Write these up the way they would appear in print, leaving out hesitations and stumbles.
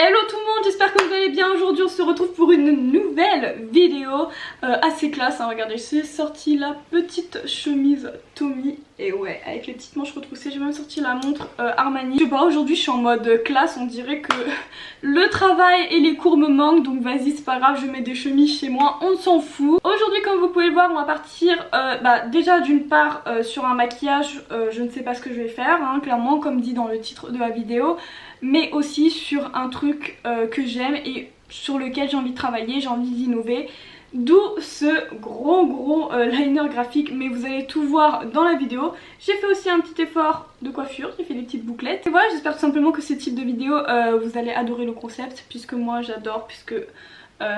Hello tout le monde, j'espère que vous allez bien. Aujourd'hui on se retrouve pour une nouvelle vidéo assez classe, hein. Regardez, j'ai sorti la petite chemise Tommy et ouais, avec les petites manches retroussées. J'ai même sorti la montre Armani. Je sais pas, aujourd'hui je suis en mode classe, on dirait que le travail et les cours me manquent. Donc vas-y, c'est pas grave, je mets des chemises chez moi, on s'en fout. Aujourd'hui comme vous pouvez le voir, on va partir déjà d'une part sur un maquillage. Je ne sais pas ce que je vais faire, hein, clairement comme dit dans le titre de la vidéo, mais aussi sur un truc que j'aime et sur lequel j'ai envie de travailler, j'ai envie d'innover. D'où ce gros liner graphique, mais vous allez tout voir dans la vidéo. J'ai fait aussi un petit effort de coiffure, j'ai fait des petites bouclettes. Et voilà, j'espère tout simplement que ce type de vidéo, vous allez adorer le concept, puisque moi j'adore, puisque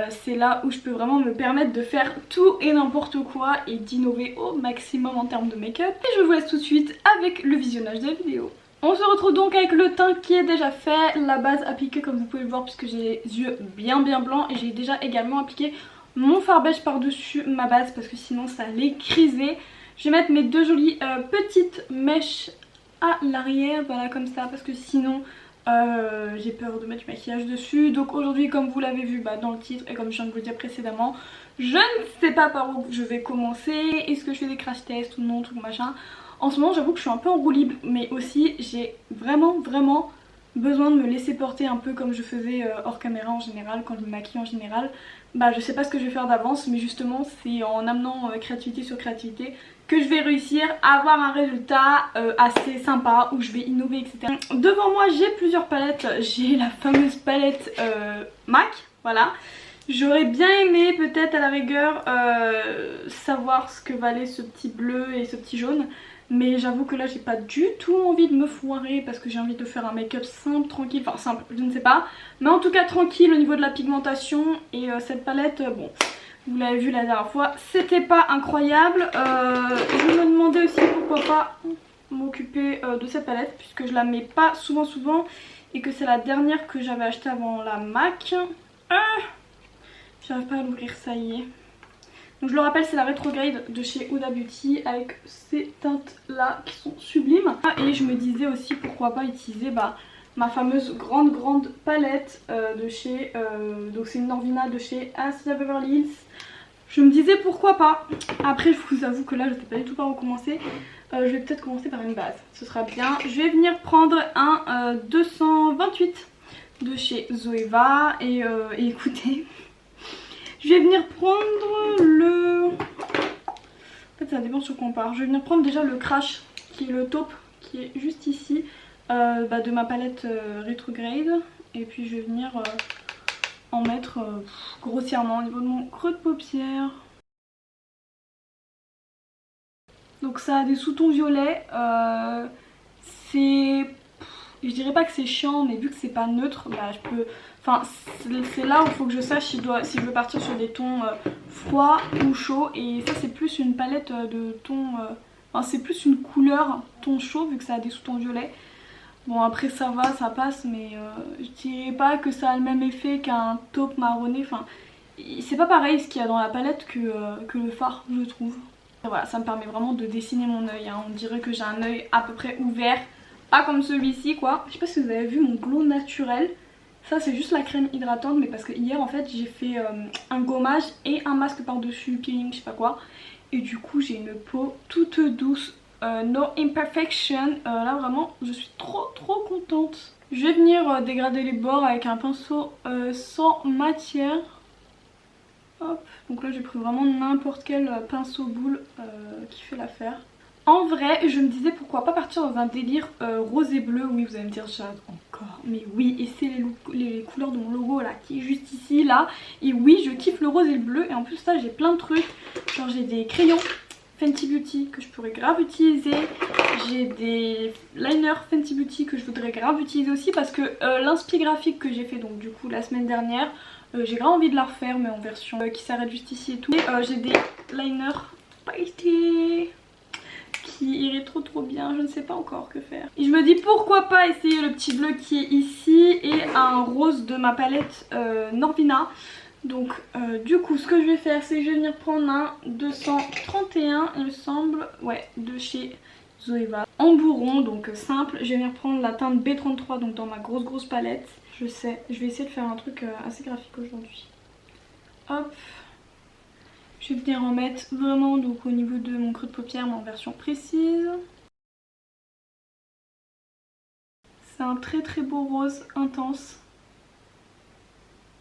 c'est là où je peux vraiment me permettre de faire tout et n'importe quoi et d'innover au maximum en termes de make-up. Et je vous laisse tout de suite avec le visionnage de la vidéo. On se retrouve donc avec le teint qui est déjà fait, la base appliquée comme vous pouvez le voir puisque j'ai les yeux bien blancs, et j'ai déjà également appliqué mon fard beige par dessus ma base parce que sinon ça allait criser. Je vais mettre mes deux jolies petites mèches à l'arrière, voilà comme ça, parce que sinon j'ai peur de mettre du maquillage dessus. Donc aujourd'hui, comme vous l'avez vu dans le titre et comme je viens de vous le dire précédemment, je ne sais pas par où je vais commencer. Est-ce que je fais des crash tests ou non, truc machin. En ce moment j'avoue que je suis un peu en roue libre, mais aussi j'ai vraiment besoin de me laisser porter un peu comme je faisais hors caméra en général, quand je me maquille en général. Je sais pas ce que je vais faire d'avance, mais justement c'est en amenant créativité sur créativité que je vais réussir à avoir un résultat assez sympa, où je vais innover, etc. Devant moi j'ai plusieurs palettes, j'ai la fameuse palette MAC, voilà. J'aurais bien aimé peut-être à la rigueur savoir ce que valait ce petit bleu et ce petit jaune. Mais j'avoue que là j'ai pas du tout envie de me foirer parce que j'ai envie de faire un make-up simple, tranquille, enfin simple, je ne sais pas. Mais en tout cas tranquille au niveau de la pigmentation. Et cette palette, bon, vous l'avez vu la dernière fois, c'était pas incroyable. Je me demandais aussi pourquoi pas m'occuper de cette palette, puisque je la mets pas souvent et que c'est la dernière que j'avais achetée avant la MAC. J'arrive pas à l'ouvrir, ça y est. Donc je le rappelle, c'est la Retrograde de chez Huda Beauty avec ces teintes là qui sont sublimes. Et je me disais aussi pourquoi pas utiliser ma fameuse grande palette de chez donc c'est une Norvina de chez Anastasia Beverly Hills. Je me disais pourquoi pas. Après je vous avoue que là je sais pas du tout par où commencer. Je vais peut-être commencer par une base, ce sera bien. Je vais venir prendre un 228 de chez Zoeva et écoutez, je vais venir prendre le... En fait ça dépend sur quoi on part. Je vais venir prendre déjà le Crash, qui est le taupe, qui est juste ici, de ma palette Retrograde. Et puis je vais venir en mettre grossièrement au niveau de mon creux de paupière. Donc ça a des sous-tons violets. C'est... Je dirais pas que c'est chiant, mais vu que c'est pas neutre, je peux... Enfin, c'est là où il faut que je sache si je veux partir sur des tons froids ou chauds. Et ça c'est plus une palette de tons... Enfin c'est plus une couleur ton chaud vu que ça a des sous-tons violets. Bon après ça va, ça passe, mais je dirais pas que ça a le même effet qu'un taupe marronné. Enfin c'est pas pareil ce qu'il y a dans la palette que le fard, je trouve. Et voilà, ça me permet vraiment de dessiner mon œil, hein. On dirait que j'ai un œil à peu près ouvert. Pas comme celui-ci quoi. Je sais pas si vous avez vu mon glow naturel. Ça c'est juste la crème hydratante, mais parce que hier en fait j'ai fait un gommage et un masque par dessus, peeling, je sais pas quoi. Et du coup j'ai une peau toute douce, no imperfection. Là vraiment je suis trop contente. Je vais venir dégrader les bords avec un pinceau sans matière. Hop, donc là j'ai pris vraiment n'importe quel pinceau boule qui fait l'affaire. En vrai, je me disais pourquoi pas partir dans un délire rose et bleu. Oui, vous allez me dire, Jade, encore. Mais oui, et c'est les couleurs de mon logo là, qui est juste ici, là. Et oui, je kiffe le rose et le bleu. Et en plus, là, j'ai plein de trucs. Genre, j'ai des crayons Fenty Beauty que je pourrais grave utiliser. J'ai des liners Fenty Beauty que je voudrais grave utiliser aussi. Parce que l'inspi graphique que j'ai fait, donc du coup, la semaine dernière, j'ai grave envie de la refaire, mais en version qui s'arrête juste ici et tout. Et j'ai des liners pailletés qui irait trop bien, je ne sais pas encore que faire. Et je me dis pourquoi pas essayer le petit bleu qui est ici et un rose de ma palette Norvina. Donc du coup ce que je vais faire, c'est que je vais venir prendre un 231 il me semble, ouais, de chez Zoeva. En bourron, donc simple. Je vais venir prendre la teinte B33 donc dans ma grosse palette. Je sais, je vais essayer de faire un truc assez graphique aujourd'hui. Hop. Je vais venir en mettre vraiment donc au niveau de mon creux de paupière mais en version précise. C'est un très très beau rose intense.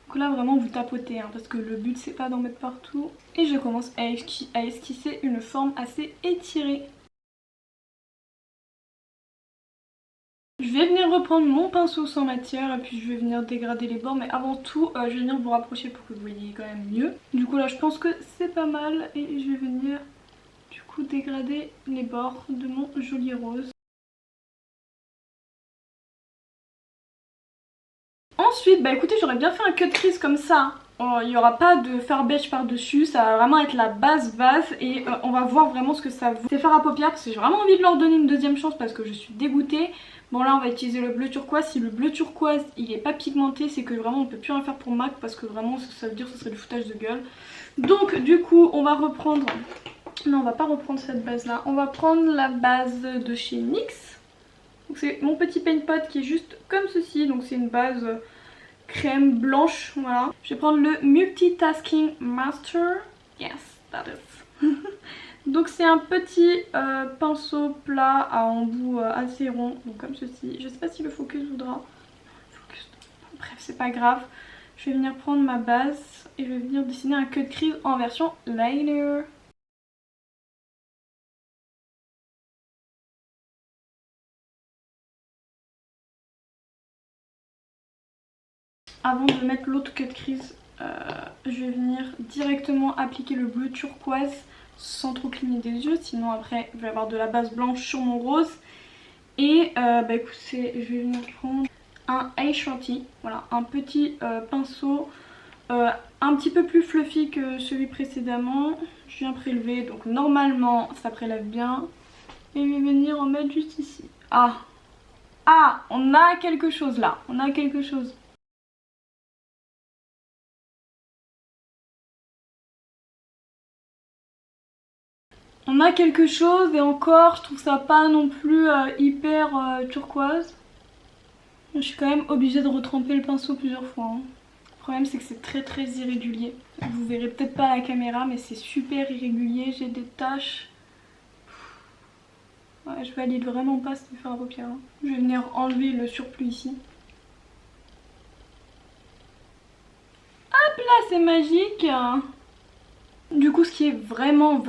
Donc là vraiment vous tapotez hein, parce que le but c'est pas d'en mettre partout. Et je commence à esquisser une forme assez étirée. Je vais venir reprendre mon pinceau sans matière et puis je vais venir dégrader les bords, mais avant tout je vais venir vous rapprocher pour que vous voyez quand même mieux. Du coup là je pense que c'est pas mal et je vais venir du coup dégrader les bords de mon joli rose. Ensuite bah écoutez, j'aurais bien fait un cut crease comme ça. Il n'y aura pas de fard beige par dessus, ça va vraiment être la base et on va voir vraiment ce que ça vaut. C'est fard à paupières parce que j'ai vraiment envie de leur donner une deuxième chance parce que je suis dégoûtée. Bon là on va utiliser le bleu turquoise. Si le bleu turquoise il est pas pigmenté, c'est que vraiment on peut plus rien faire pour MAC parce que vraiment ça veut dire que ce serait du foutage de gueule. Donc du coup on va reprendre, non on va pas reprendre cette base là, on va prendre la base de chez NYX. C'est mon petit paint pot qui est juste comme ceci, donc c'est une base crème blanche, voilà. Je vais prendre le Multitasking Master. Yes, that is. Donc c'est un petit pinceau plat à embout assez rond, donc comme ceci. Je sais pas si le focus voudra. Focus. Bref, c'est pas grave. Je vais venir prendre ma base et je vais venir dessiner un cut crease en version liner. Avant de mettre l'autre cut crease, je vais venir directement appliquer le bleu turquoise sans trop cligner des yeux, sinon après je vais avoir de la base blanche sur mon rose. Et bah écoutez, je vais venir prendre un A-Shanty, voilà, un petit pinceau un petit peu plus fluffy que celui précédemment. Je viens prélever, donc normalement ça prélève bien. Et je vais venir en mettre juste ici. Ah, on a quelque chose là, on a quelque chose. On a quelque chose et encore je trouve ça pas non plus hyper turquoise. Je suis quand même obligée de retremper le pinceau plusieurs fois. Hein. Le problème c'est que c'est très très irrégulier. Vous verrez peut-être pas à la caméra mais c'est super irrégulier, j'ai des taches. Ouais, je valide vraiment pas ce fard à paupières. Hein. Je vais venir enlever le surplus ici. Hop là, c'est magique. Du coup ce qui est vraiment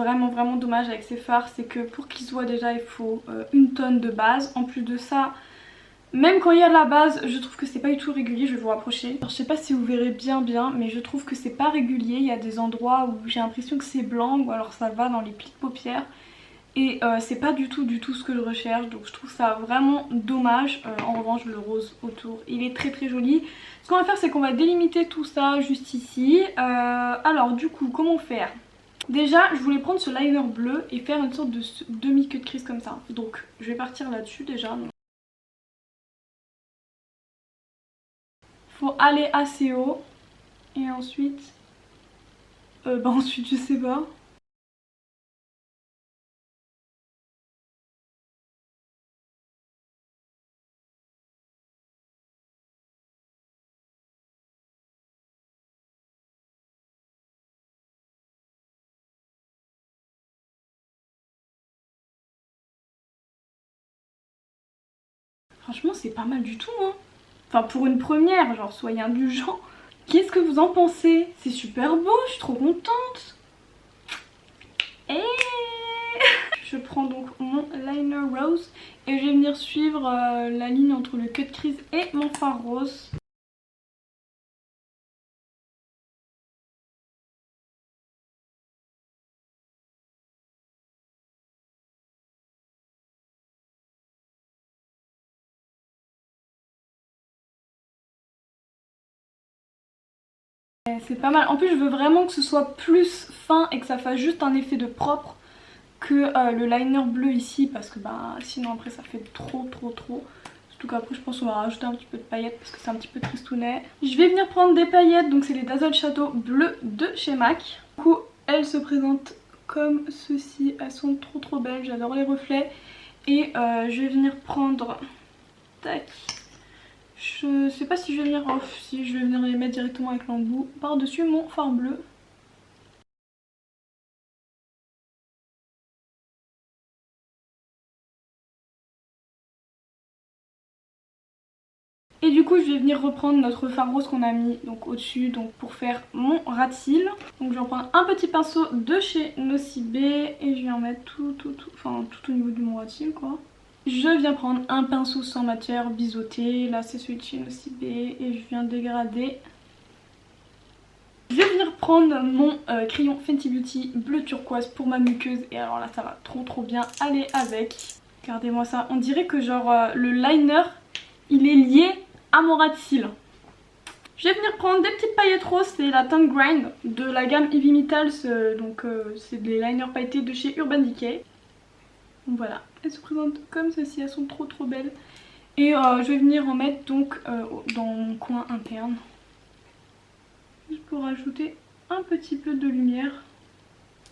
dommage avec ces fards, c'est que pour qu'ils se voient déjà il faut une tonne de base. En plus de ça, même quand il y a de la base, je trouve que c'est pas du tout régulier. Je vais vous rapprocher. Alors, je sais pas si vous verrez bien mais je trouve que c'est pas régulier. Il y a des endroits où j'ai l'impression que c'est blanc ou alors ça va dans les plis de paupières. Et c'est pas du tout ce que je recherche, donc je trouve ça vraiment dommage. En revanche le rose autour il est très très joli. Ce qu'on va faire c'est qu'on va délimiter tout ça juste ici. Alors du coup comment faire? Déjà je voulais prendre ce liner bleu et faire une sorte de demi queue de crease comme ça. Donc je vais partir là-dessus déjà. Faut aller assez haut et ensuite... ensuite je sais pas. Franchement c'est pas mal du tout hein. Enfin pour une première, genre soyez indulgents. Qu'est-ce que vous en pensez? C'est super beau, je suis trop contente. Et je prends donc mon liner rose et je vais venir suivre la ligne entre le cut crease et mon fard rose. C'est pas mal. En plus je veux vraiment que ce soit plus fin et que ça fasse juste un effet de propre que le liner bleu ici parce que bah sinon après ça fait trop. Surtout qu'après je pense qu'on va rajouter un petit peu de paillettes parce que c'est un petit peu tristounet. Je vais venir prendre des paillettes, donc c'est les Dazzle Shadow bleues de chez MAC. Du coup elles se présentent comme ceci, elles sont trop belles, j'adore les reflets. Et je vais venir prendre tac, Je sais pas si je vais venir off, si je vais venir les mettre directement avec l'embout par-dessus mon fard bleu. Et du coup je vais venir reprendre notre fard rose qu'on a mis donc au-dessus donc pour faire mon ras de cils. Donc je vais en prendre un petit pinceau de chez Nocibé et je vais en mettre tout au niveau de mon ras de cils quoi. Je viens prendre un pinceau sans matière biseauté, là c'est celui de chez Nocibé et je viens dégrader. Je vais venir prendre mon crayon Fenty Beauty bleu turquoise pour ma muqueuse et alors là ça va trop bien aller avec. Regardez-moi ça, on dirait que genre le liner il est lié à mon ras de cils. Je vais venir prendre des petites paillettes roses, c'est la Tongue Grind de la gamme Ivy Metals, c'est des liners pailletés de chez Urban Decay. Donc voilà, elles se présentent comme ceci, elles sont trop belles. Et je vais venir en mettre donc dans mon coin interne. Juste pour rajouter un petit peu de lumière.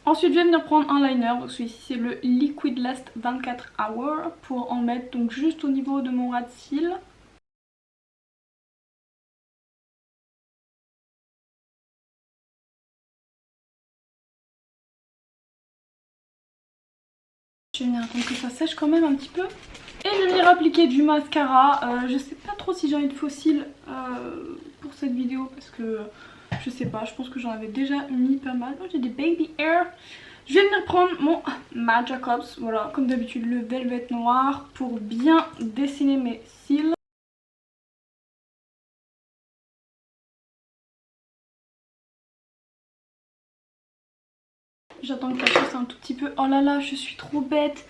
Ensuite je vais venir prendre un liner, donc celui-ci c'est le Liquid Last 24 Hour pour en mettre donc juste au niveau de mon ras de cils. Je vais venir attendre que ça sèche quand même un petit peu. Et je vais venir appliquer du mascara. Je sais pas trop si j'ai envie de faux cils pour cette vidéo parce que je sais pas, je pense que j'en avais déjà mis pas mal. Oh, j'ai des baby hair. Je vais venir prendre mon MAC Jacobs, voilà, comme d'habitude le velvet noir pour bien dessiner mes cils. J'attends que ça passe un tout petit peu. Oh là là, je suis trop bête.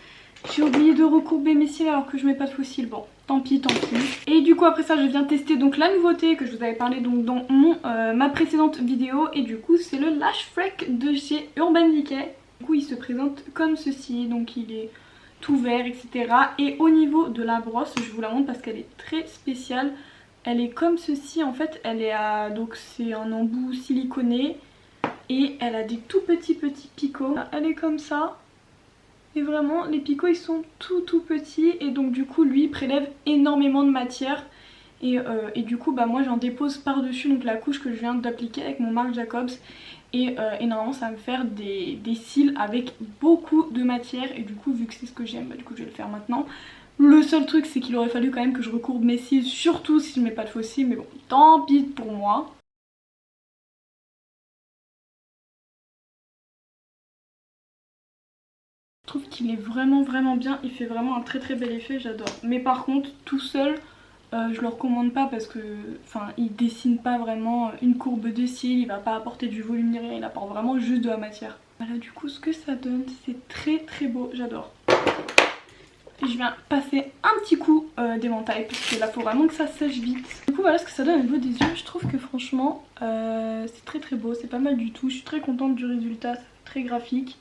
J'ai oublié de recourber mes cils alors que je mets pas de faux cils. Bon, tant pis. Et du coup après ça je viens tester donc la nouveauté que je vous avais parlé donc dans ma précédente vidéo. Et du coup c'est le Lash Freak de chez Urban Decay. Du coup il se présente comme ceci, donc il est tout vert etc. Et au niveau de la brosse, je vous la montre parce qu'elle est très spéciale. Elle est comme ceci en fait, elle est à... donc c'est un embout siliconé. Et elle a des tout petits picots. Elle est comme ça. Et vraiment les picots ils sont tout petits. Et donc du coup lui il prélève énormément de matière. Et du coup bah moi j'en dépose par dessus donc la couche que je viens d'appliquer avec mon Marc Jacobs. Et normalement ça va me faire des cils avec beaucoup de matière. Et du coup vu que c'est ce que j'aime, bah, du coup je vais le faire maintenant. Le seul truc c'est qu'il aurait fallu quand même que je recourbe mes cils, surtout si je mets pas de faux cils. Mais bon, tant pis pour moi. Je trouve qu'il est vraiment bien, il fait vraiment un très bel effet, j'adore. Mais par contre tout seul je le recommande pas parce que il dessine pas vraiment une courbe de cils, il va pas apporter du volume ni rien, il apporte vraiment juste de la matière. Voilà du coup ce que ça donne, c'est très beau, j'adore. Et je viens passer un petit coup d'éventail parce que là faut vraiment que ça sèche vite. Du coup voilà ce que ça donne au niveau des yeux, je trouve que franchement c'est très beau, c'est pas mal du tout, je suis très contente du résultat, c'est très graphique.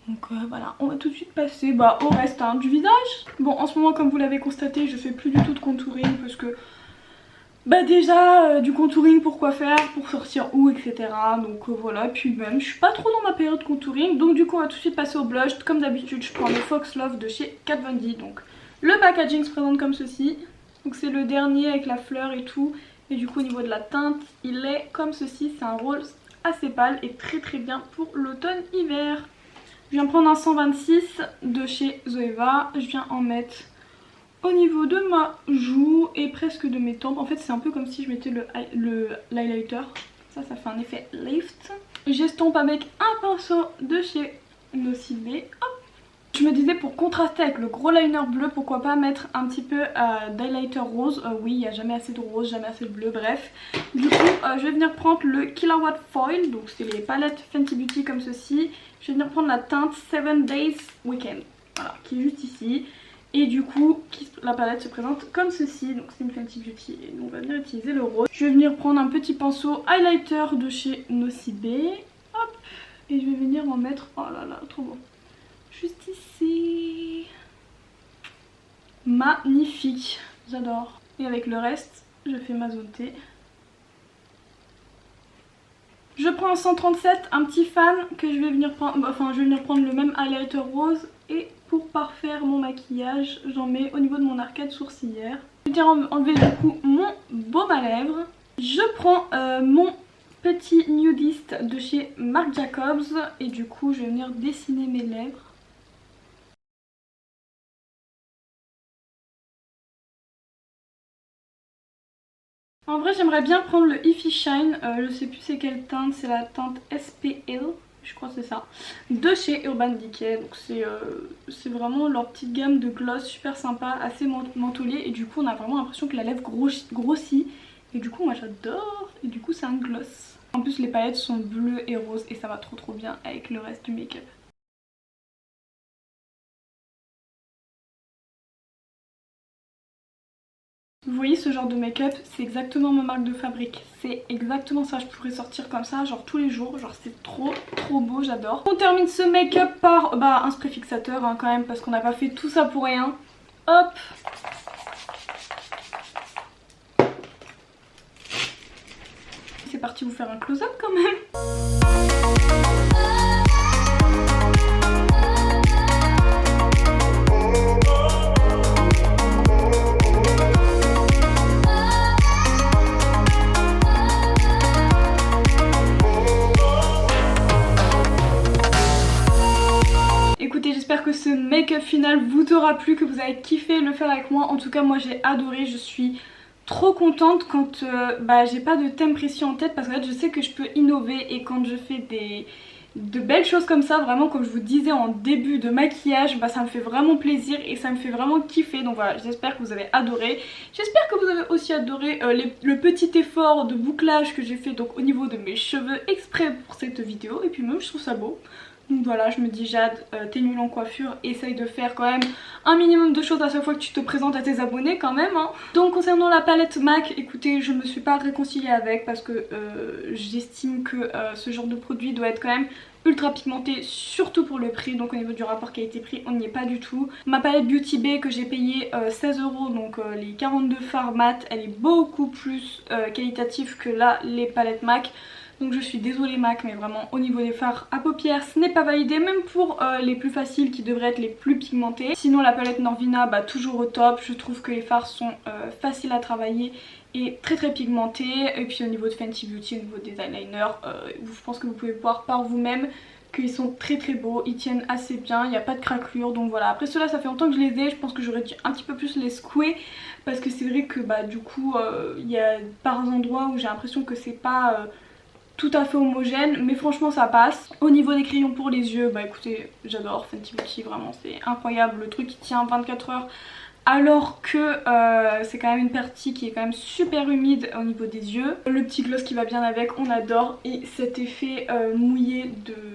Donc voilà, on va tout de suite passer au reste du visage. Bon en ce moment comme vous l'avez constaté je fais plus du tout de contouring parce que déjà du contouring pour quoi faire, pour sortir où etc. Donc voilà, puis même je suis pas trop dans ma période contouring. Donc du coup on va tout de suite passer au blush. Comme d'habitude je prends le Fox Love de chez Kat Von D. Donc le packaging se présente comme ceci. Donc c'est le dernier avec la fleur et tout. Et du coup au niveau de la teinte il est comme ceci, c'est un rose assez pâle et très bien pour l'automne-hiver. Je viens prendre un 126 de chez Zoeva, je viens en mettre au niveau de ma joue et presque de mes tempes. En fait c'est un peu comme si je mettais l'highlighter, ça fait un effet lift. J'estompe avec un pinceau de chez Nocibé, hop. Je me disais pour contraster avec le gros liner bleu, pourquoi pas mettre un petit peu d'highlighter rose. Oui, il n'y a jamais assez de rose, jamais assez de bleu, bref. Du coup, je vais venir prendre le Killawatt Foil, donc c'est les palettes Fenty Beauty comme ceci. Je vais venir prendre la teinte 7 Days Weekend, voilà, qui est juste ici. Et du coup, la palette se présente comme ceci, donc c'est une Fenty Beauty et nous on va venir utiliser le rose. Je vais venir prendre un petit pinceau highlighter de chez Nocibé, hop, et je vais venir en mettre, oh là là, trop beau. Juste ici. Magnifique, j'adore. Et avec le reste, je fais ma zone T. Je prends un 137, un petit fan que je vais venir prendre, je vais venir prendre le même highlighter rose et pour parfaire mon maquillage, j'en mets au niveau de mon arcade sourcilière. Je viens enlever du coup mon baume à lèvres. Je prends mon petit nudiste de chez Marc Jacobs et du coup je vais venir dessiner mes lèvres. En vrai j'aimerais bien prendre le Ify Shine, je sais plus c'est quelle teinte, c'est la teinte SPL, je crois que c'est ça, de chez Urban Decay. Donc c'est vraiment leur petite gamme de gloss super sympa, assez mentholé, et du coup on a vraiment l'impression que la lèvre grossit, et du coup moi j'adore, et du coup c'est un gloss. En plus les palettes sont bleues et roses et ça va trop bien avec le reste du make-up. Vous voyez ce genre de make-up, c'est exactement ma marque de fabrique. C'est exactement ça, je pourrais sortir comme ça genre tous les jours, genre c'est trop beau, j'adore. On termine ce make-up par un spray fixateur hein, quand même, parce qu'on n'a pas fait tout ça pour rien. Hop. C'est parti vous faire un close-up quand même. J'espère que ce make-up final vous aura plu, que vous avez kiffé le faire avec moi. En tout cas moi j'ai adoré, je suis trop contente quand j'ai pas de thème précis en tête, parce que en fait, je sais que je peux innover, et quand je fais de belles choses comme ça, vraiment comme je vous disais en début de maquillage, ça me fait vraiment plaisir et ça me fait vraiment kiffer. Donc voilà, j'espère que vous avez adoré. J'espère que vous avez aussi adoré le petit effort de bouclage que j'ai fait donc au niveau de mes cheveux exprès pour cette vidéo, et puis même je trouve ça beau. Donc voilà, je me dis Jade, t'es nulle en coiffure, essaye de faire quand même un minimum de choses à chaque fois que tu te présentes à tes abonnés quand même hein. Donc concernant la palette MAC, écoutez, je me suis pas réconciliée avec, parce que j'estime que ce genre de produit doit être quand même ultra pigmenté, surtout pour le prix. Donc au niveau du rapport qualité-prix on n'y est pas du tout. Ma palette Beauty Bay que j'ai payé 16 €, donc les 42 fards mat, elle est beaucoup plus qualitative que là les palettes MAC. Donc je suis désolée MAC, mais vraiment au niveau des fards à paupières ce n'est pas validé, même pour les plus faciles qui devraient être les plus pigmentés. Sinon la palette Norvina toujours au top, je trouve que les fards sont faciles à travailler et très pigmentés. Et puis au niveau de Fenty Beauty, au niveau des eyeliners, je pense que vous pouvez voir par vous-même qu'ils sont très beaux, ils tiennent assez bien, il n'y a pas de craquelure. Donc voilà, après ceux-là ça fait longtemps que je les ai, je pense que j'aurais dû un petit peu plus les secouer, parce que c'est vrai que du coup il y a par endroits où j'ai l'impression que c'est pas tout à fait homogène, mais franchement ça passe. Au niveau des crayons pour les yeux, écoutez, j'adore Fenty Beauty, vraiment c'est incroyable, le truc qui tient 24 heures, alors que c'est quand même une partie qui est quand même super humide au niveau des yeux. Le petit gloss qui va bien avec, on adore, et cet effet mouillé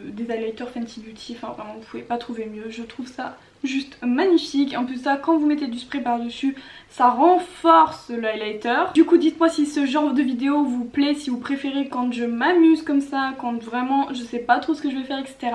des highlighters Fenty Beauty, enfin vraiment vous pouvez pas trouver mieux, je trouve ça juste magnifique. En plus ça, quand vous mettez du spray par dessus, ça renforce le highlighter. Du coup dites-moi si ce genre de vidéo vous plaît, si vous préférez quand je m'amuse comme ça, quand vraiment je sais pas trop ce que je vais faire, etc.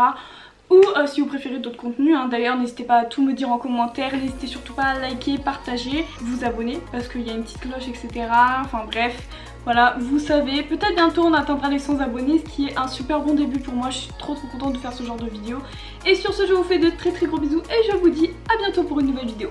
Ou si vous préférez d'autres contenus hein. D'ailleurs n'hésitez pas à tout me dire en commentaire, n'hésitez surtout pas à liker, partager, vous abonner parce qu'il y a une petite cloche, etc. Enfin bref, voilà, vous savez, peut-être bientôt on atteindra les 100 abonnés, ce qui est un super bon début pour moi. Je suis trop contente de faire ce genre de vidéo. Et sur ce je vous fais de très gros bisous et je vous dis à bientôt pour une nouvelle vidéo.